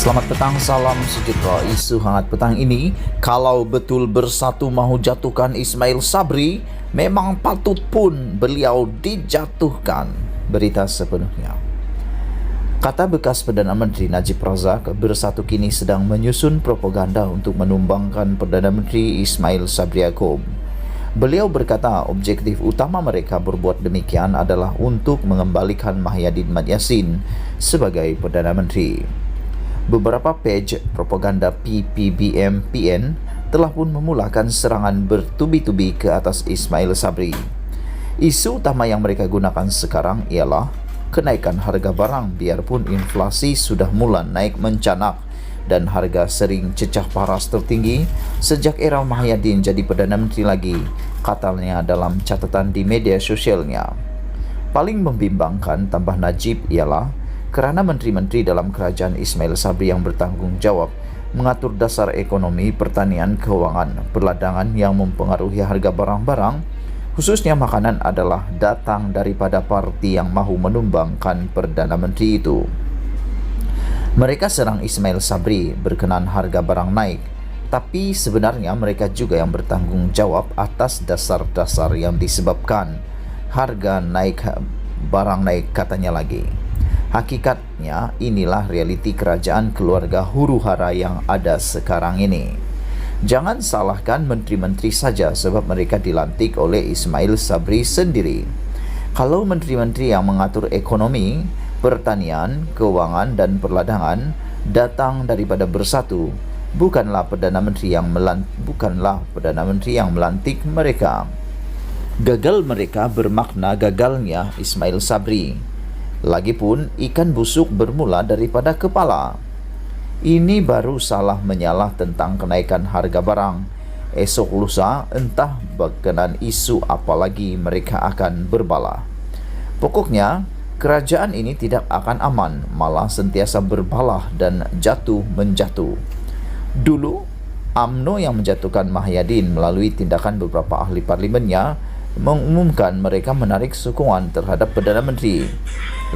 Selamat petang, salam sejahtera. Isu hangat petang ini, kalau betul Bersatu mahu jatuhkan Ismail Sabri, memang patut pun beliau dijatuhkan. Berita sepenuhnya. Kata bekas Perdana Menteri Najib Razak, Bersatu kini sedang menyusun propaganda untuk menumbangkan Perdana Menteri Ismail Sabri Yaakob. Beliau berkata objektif utama mereka berbuat demikian adalah untuk mengembalikan Mahyadin Mat Yassin sebagai Perdana Menteri. Beberapa page propaganda PPBM-PN telah pun memulakan serangan bertubi-tubi ke atas Ismail Sabri. Isu utama yang mereka gunakan sekarang ialah kenaikan harga barang biarpun inflasi sudah mula naik mencanak dan harga sering cecah paras tertinggi sejak era Mahyadin jadi Perdana Menteri lagi, katanya dalam catatan di media sosialnya. Paling membimbangkan, tambah Najib, ialah kerana menteri-menteri dalam kerajaan Ismail Sabri yang bertanggung jawab mengatur dasar ekonomi, pertanian, keuangan, perladangan yang mempengaruhi harga barang-barang, khususnya makanan, adalah datang daripada parti yang mahu menumbangkan Perdana Menteri itu. Mereka serang Ismail Sabri berkenaan harga barang naik, tapi sebenarnya mereka juga yang bertanggung jawab atas dasar-dasar yang disebabkan harga naik, barang naik, katanya lagi. Hakikatnya inilah realiti kerajaan keluarga huru-hara yang ada sekarang ini. Jangan salahkan menteri-menteri saja sebab mereka dilantik oleh Ismail Sabri sendiri. Kalau menteri-menteri yang mengatur ekonomi, pertanian, keuangan dan perladangan datang daripada Bersatu, bukanlah Perdana Menteri yang melantik mereka. Gagal mereka bermakna gagalnya Ismail Sabri. Lagipun ikan busuk bermula daripada kepala. Ini baru salah menyalah tentang kenaikan harga barang. Esok lusa entah berkenaan isu apa lagi mereka akan berbala. Pokoknya kerajaan ini tidak akan aman, malah sentiasa berbalah dan jatuh menjatuh. Dulu UMNO yang menjatuhkan Mahyadin melalui tindakan beberapa ahli parlimennya mengumumkan mereka menarik sokongan terhadap Perdana Menteri.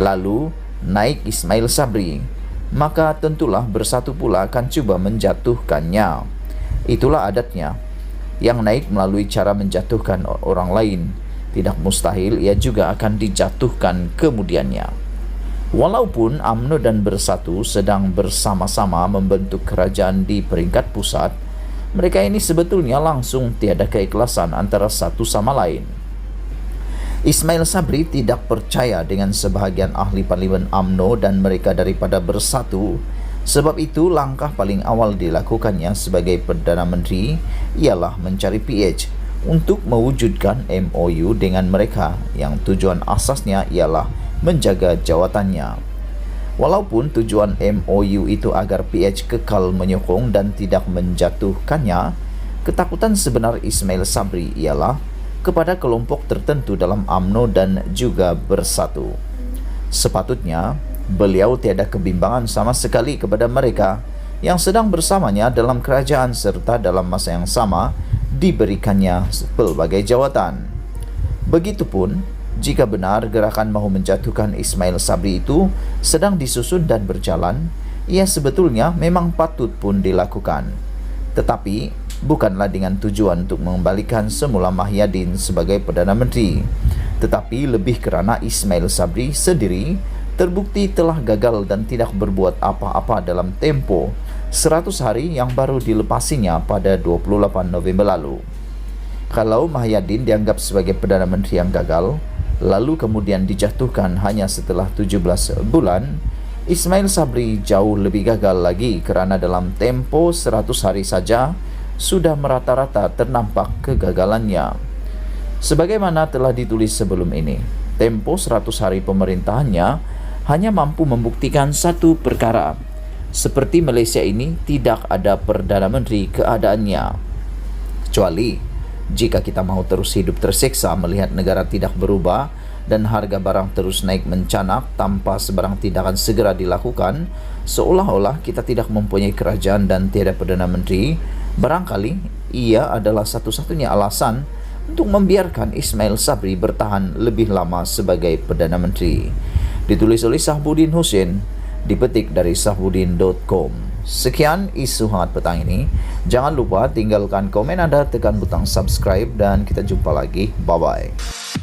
Lalu naik Ismail Sabri, maka tentulah Bersatu pula akan cuba menjatuhkannya. Itulah adatnya. Yang naik melalui cara menjatuhkan orang lain, tidak mustahil ia juga akan dijatuhkan kemudiannya. Walaupun UMNO dan Bersatu sedang bersama-sama membentuk kerajaan di peringkat pusat, mereka ini sebetulnya langsung tiada keikhlasan antara satu sama lain. Ismail Sabri tidak percaya dengan sebahagian ahli parlimen UMNO dan mereka daripada Bersatu. Sebab itu langkah paling awal dilakukannya sebagai Perdana Menteri ialah mencari PH untuk mewujudkan MOU dengan mereka yang tujuan asasnya ialah menjaga jawatannya. Walaupun tujuan MOU itu agar PH kekal menyokong dan tidak menjatuhkannya, ketakutan sebenar Ismail Sabri ialah kepada kelompok tertentu dalam UMNO dan juga Bersatu. Sepatutnya beliau tiada kebimbangan sama sekali kepada mereka yang sedang bersamanya dalam kerajaan serta dalam masa yang sama diberikannya pelbagai jawatan. Begitupun jika benar gerakan mahu menjatuhkan Ismail Sabri itu sedang disusun dan berjalan, ia sebetulnya memang patut pun dilakukan. Tetapi bukanlah dengan tujuan untuk mengembalikan semula Mahyadin sebagai Perdana Menteri, tetapi lebih kerana Ismail Sabri sendiri terbukti telah gagal dan tidak berbuat apa-apa dalam tempo 100 hari yang baru dilepasinya pada 28 November lalu. Kalau Mahyadin dianggap sebagai Perdana Menteri yang gagal, lalu kemudian dijatuhkan hanya setelah 17 bulan, Ismail Sabri jauh lebih gagal lagi kerana dalam tempo 100 hari saja sudah merata-rata ternampak kegagalannya. Sebagaimana telah ditulis sebelum ini, tempo 100 hari pemerintahannya hanya mampu membuktikan satu perkara. Seperti Malaysia ini tidak ada Perdana Menteri keadaannya. Kecuali jika kita mahu terus hidup tersiksa melihat negara tidak berubah dan harga barang terus naik mencanak tanpa sebarang tindakan segera dilakukan, seolah-olah kita tidak mempunyai kerajaan dan tiada Perdana Menteri, barangkali ia adalah satu-satunya alasan untuk membiarkan Ismail Sabri bertahan lebih lama sebagai Perdana Menteri. Ditulis oleh Sahbuddin Hussein dipetik dari sahbudin.com. Sekian isu hangat petang ini. Jangan lupa tinggalkan komen Anda, tekan butang subscribe, dan kita jumpa lagi. Bye-bye.